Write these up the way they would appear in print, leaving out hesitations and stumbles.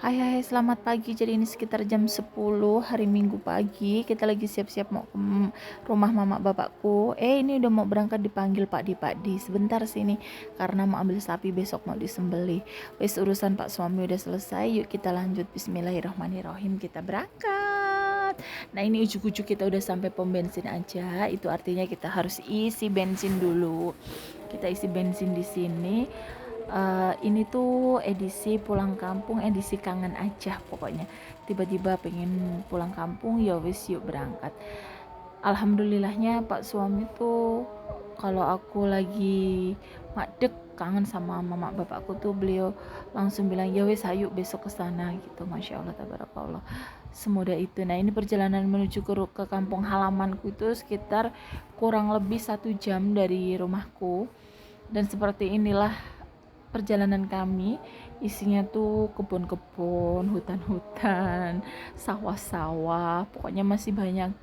Hai, selamat pagi. Jadi ini sekitar jam 10 hari Minggu pagi. Kita lagi siap-siap mau ke rumah mama bapakku. Ini udah mau berangkat dipanggil Pak Di. Sebentar sini karena mau ambil sapi besok mau disembelih. Wes urusan Pak suami udah selesai. Yuk kita lanjut. Bismillahirrahmanirrahim. Kita berangkat. Nah, ini ujuk-ujuk kita udah sampai pom bensin aja. Itu artinya kita harus isi bensin dulu. Kita isi bensin di sini. Ini tuh edisi pulang kampung, edisi kangen aja pokoknya. Tiba-tiba pengen pulang kampung, ya wis yuk berangkat. Alhamdulillahnya Pak suami tuh kalau aku lagi madek kangen sama mama bapakku tuh beliau langsung bilang ya wis ayo besok ke sana gitu. Masya Allah tabarakallah, semudah itu. Nah, ini perjalanan menuju ke kampung halamanku itu sekitar kurang lebih 1 jam dari rumahku. Dan seperti inilah perjalanan kami, isinya tuh kebun-kebun, hutan-hutan, sawah-sawah, pokoknya masih banyak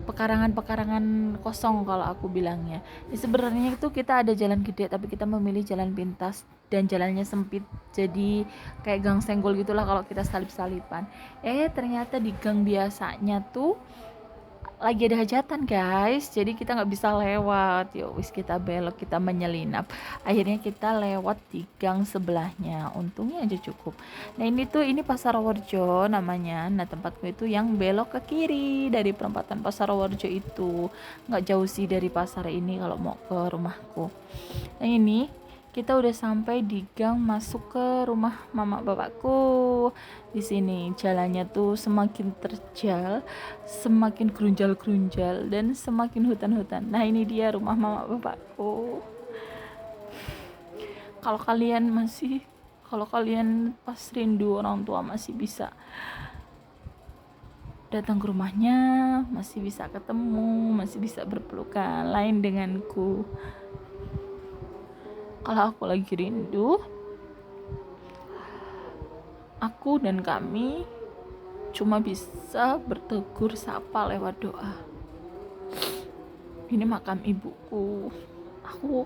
pekarangan-pekarangan kosong kalau aku bilangnya. Sebenarnya itu kita ada jalan gede tapi kita memilih jalan pintas dan jalannya sempit, jadi kayak gang senggol gitulah kalau kita salip-salipan. Ternyata di gang biasanya tuh lagi ada hajatan guys, jadi kita nggak bisa lewat. Yuk wis kita belok, kita menyelinap, akhirnya kita lewat di gang sebelahnya, untungnya aja cukup. Nah, ini Pasar Worjo namanya. Nah, tempatku itu yang belok ke kiri dari perempatan Pasar Worjo, itu nggak jauh sih dari pasar ini kalau mau ke rumahku. Nah, ini kita udah sampai di gang masuk ke rumah mama bapakku. Di sini jalannya tuh semakin terjal, semakin gerunjal-gerunjal dan semakin hutan-hutan. Nah, ini dia rumah mama bapakku. Kalau kalian pas rindu orang tua masih bisa datang ke rumahnya, masih bisa ketemu, masih bisa berpelukan, lain denganku. Kalau aku lagi rindu, aku dan kami cuma bisa bertegur sapa lewat doa. Ini makam ibuku. Aku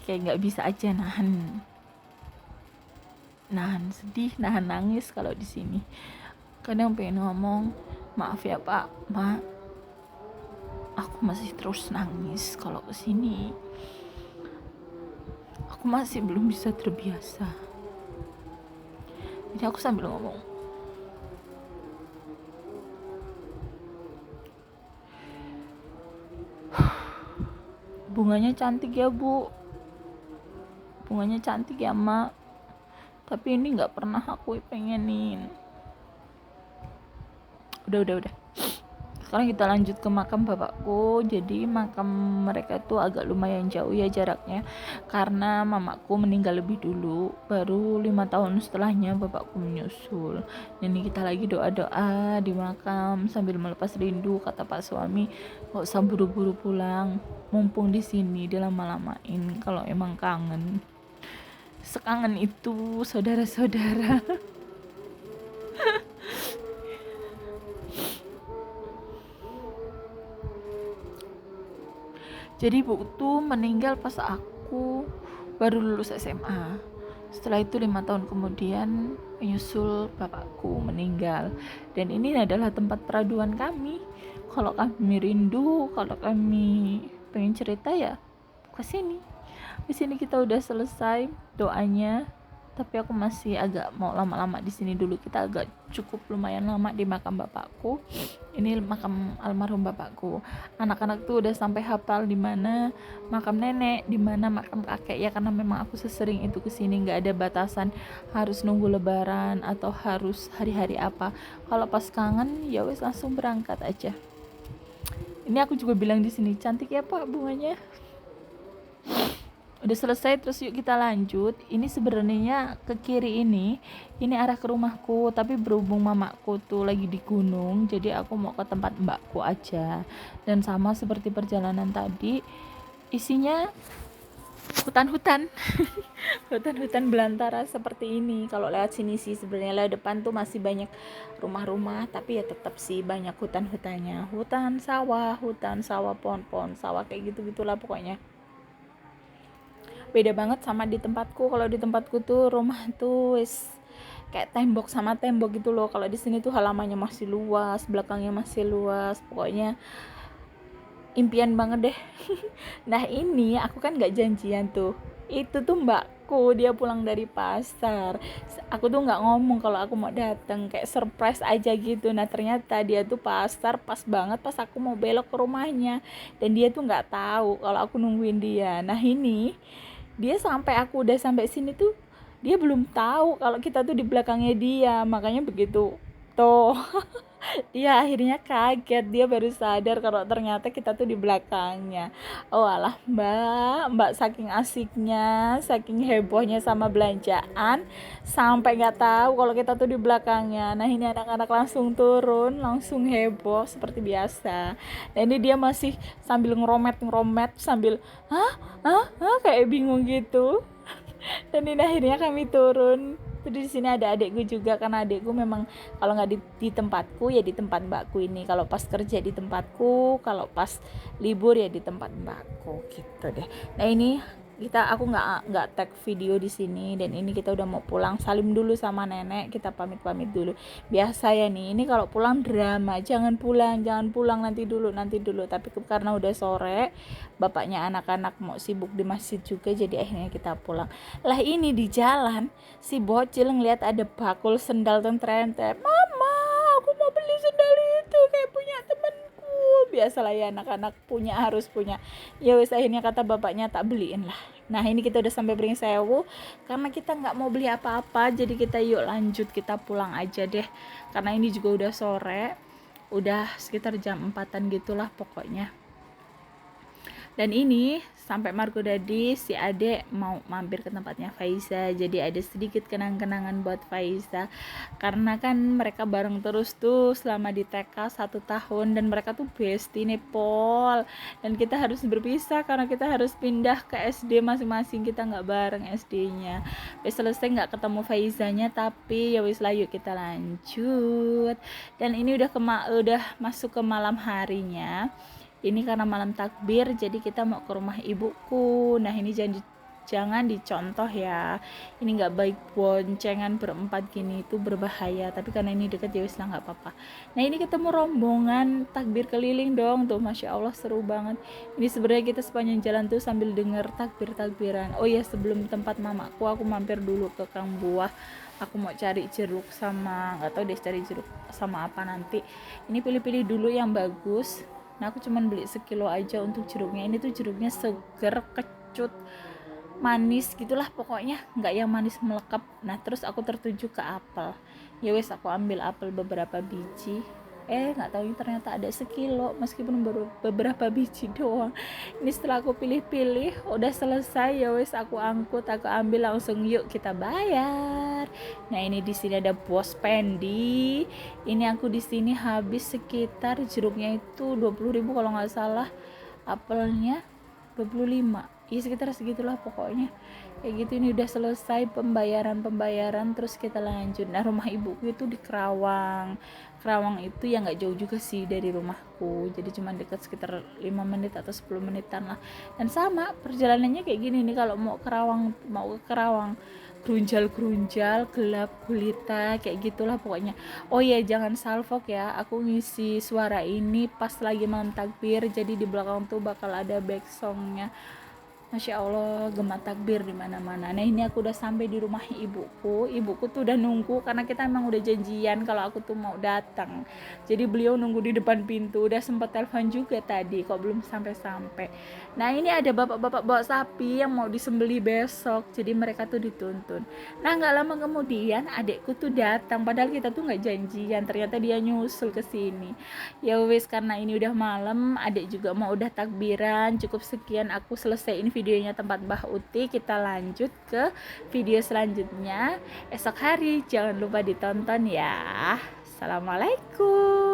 kayak nggak bisa aja nahan sedih, nahan nangis kalau di sini. Kadang pengen ngomong, maaf ya Pak, Mak, aku masih terus nangis kalau kesini. Aku masih belum bisa terbiasa. Jadi aku sambil ngomong, bunganya cantik ya Bu, bunganya cantik ya Mak, tapi ini nggak pernah aku pengenin. Udah. Sekarang kita lanjut ke makam bapakku. Jadi makam mereka tuh agak lumayan jauh ya jaraknya, karena mamaku meninggal lebih dulu, baru 5 tahun setelahnya bapakku menyusul. Ini kita lagi doa-doa di makam sambil melepas rindu. Kata Pak suami, gak usah buru-buru pulang, mumpung di sini dilama-lamain kalau emang kangen. Sekangen itu saudara-saudara. Jadi ibu tuh meninggal pas aku baru lulus SMA. Setelah itu 5 tahun kemudian menyusul bapakku meninggal. Dan ini adalah tempat peraduan kami. Kalau kami rindu, kalau kami pengen cerita ya ke sini. Di sini kita udah selesai doanya, tapi aku masih agak mau lama-lama di sini dulu. Kita agak cukup lumayan lama di makam bapakku. Ini makam almarhum bapakku. Anak-anak tuh udah sampai hafal di mana makam nenek, di mana makam kakek ya, karena memang aku sesering itu kesini, nggak ada batasan harus nunggu lebaran atau harus hari-hari apa. Kalau pas kangen ya wes langsung berangkat aja. Ini aku juga bilang di sini, cantik ya Pak bunganya. Udah selesai, terus yuk kita lanjut. Ini sebenarnya ke kiri ini arah ke rumahku, tapi berhubung mamaku tuh lagi di gunung, jadi aku mau ke tempat mbakku aja. Dan sama seperti perjalanan tadi, isinya hutan-hutan. Hutan-hutan belantara seperti ini. Kalau lewat sini sih sebenarnya lewat depan tuh masih banyak rumah-rumah, tapi ya tetap sih banyak hutan-hutannya. Hutan sawah, pohon-pohon sawah kayak gitu-gitulah pokoknya. Beda banget sama di tempatku. Kalau di tempatku tuh rumah tuh kayak tembok sama tembok gitu loh. Kalau di sini tuh halamannya masih luas, belakangnya masih luas. Pokoknya impian banget deh. Nah ini aku kan nggak janjian tuh, itu tuh mbakku dia pulang dari pasar, aku tuh nggak ngomong kalau aku mau datang, kayak surprise aja gitu. Nah ternyata dia tuh pasar pas banget pas aku mau belok ke rumahnya, dan dia tuh nggak tahu kalau aku nungguin dia. Nah ini dia sampai aku udah sampai sini tuh dia belum tahu kalau kita tuh di belakangnya dia, makanya begitu tuh dia akhirnya kaget, dia baru sadar kalau ternyata kita tuh di belakangnya. Oh alah mbak saking asiknya, saking hebohnya sama belanjaan, sampai nggak tahu kalau kita tuh di belakangnya. Nah ini anak-anak langsung turun, langsung heboh seperti biasa. Dan ini dia masih sambil ngeromet sambil kayak bingung gitu. Dan ini akhirnya kami turun. Jadi di sini ada adekku juga, karena adekku memang kalau nggak di tempatku ya di tempat mbakku ini. Kalau pas kerja di tempatku, kalau pas libur ya di tempat mbakku gitu deh. Nah ini aku nggak tag video di sini, dan ini kita udah mau pulang. Salim dulu sama nenek, kita pamit dulu. Biasa ya nih, ini kalau pulang drama, jangan pulang nanti dulu. Tapi karena udah sore, bapaknya anak-anak mau sibuk di masjid juga, jadi akhirnya kita pulang. Lah ini di jalan si bocil ngeliat ada bakul sendal tentrente, mama aku mau beli sendal itu kayak punya temanku. Biasalah ya anak-anak harus punya. Ya wes akhirnya kata bapaknya tak beliin lah. Nah ini kita udah sampai Pringsewu, karena kita nggak mau beli apa-apa, jadi kita yuk lanjut, kita pulang aja deh, karena ini juga udah sore, udah sekitar jam 4-an gitulah pokoknya. Dan ini sampai Margodadi si adek mau mampir ke tempatnya Faiza, jadi ada sedikit kenang-kenangan buat Faiza, karena kan mereka bareng terus tuh selama di TK 1 tahun, dan mereka tuh bestie Nepal, dan kita harus berpisah karena kita harus pindah ke SD masing-masing, kita nggak bareng SD-nya. Wis selesai nggak ketemu Faizanya, tapi ya wis lah yuk kita lanjut. Dan ini udah masuk ke malam harinya. Ini karena malam takbir, jadi kita mau ke rumah ibuku. Nah ini jangan dicontoh ya, ini nggak baik boncengan berempat gini, itu berbahaya. Tapi karena ini deket ya wis lah nggak apa-apa. Nah ini ketemu rombongan takbir keliling dong tuh, masya Allah seru banget. Ini sebenarnya kita sepanjang jalan tuh sambil denger takbiran. Oh ya sebelum tempat mamaku aku mampir dulu ke Kang Buah. Aku mau cari jeruk sama, nggak tahu deh cari jeruk sama apa nanti. Ini pilih-pilih dulu yang bagus. Nah aku cuman beli sekilo aja untuk jeruknya. Ini tuh jeruknya seger, kecut, manis gitulah pokoknya, nggak yang manis melekap. Nah terus aku tertuju ke apel. Ya wes aku ambil apel beberapa biji. Nggak tahu ternyata ada sekilo, meskipun baru beberapa biji doang. Ini setelah aku pilih-pilih udah selesai, ya wes aku angkut, aku ambil langsung, yuk kita bayar. Nah ini di sini ada Bos Pendi. Ini aku di sini habis sekitar jeruknya itu 20.000 kalau nggak salah, apelnya 25. Iya sekitar segitulah pokoknya. Kayak gitu, ini udah selesai pembayaran, terus kita lanjut. Nah rumah ibuku itu di Kerawang itu ya nggak jauh juga sih dari rumahku, jadi cuma dekat sekitar 5 menit atau 10 menitan lah. Dan sama perjalanannya kayak gini nih, kalau mau ke Kerawang grunjal gelap gulita kayak gitulah pokoknya. Oh ya jangan salfok ya, aku ngisi suara ini pas lagi malam takbir, jadi di belakang tuh bakal ada back songnya. Masya Allah, gema takbir di mana-mana. Nah ini aku udah sampai di rumah ibuku tuh udah nunggu, karena kita emang udah janjian kalau aku tuh mau datang. Jadi beliau nunggu di depan pintu, udah sempat telepon juga tadi, kok belum sampai-sampai. Nah ini ada bapak-bapak bawa sapi yang mau disembeli besok, jadi mereka tuh dituntun. Nah nggak lama kemudian adekku tuh datang, padahal kita tuh nggak janjian, ternyata dia nyusul ke sini. Ya wes karena ini udah malam, adek juga mau udah takbiran, cukup sekian aku selesaiin videonya tempat Mbah Uti. Kita lanjut ke video selanjutnya esok hari, jangan lupa ditonton ya. Assalamualaikum.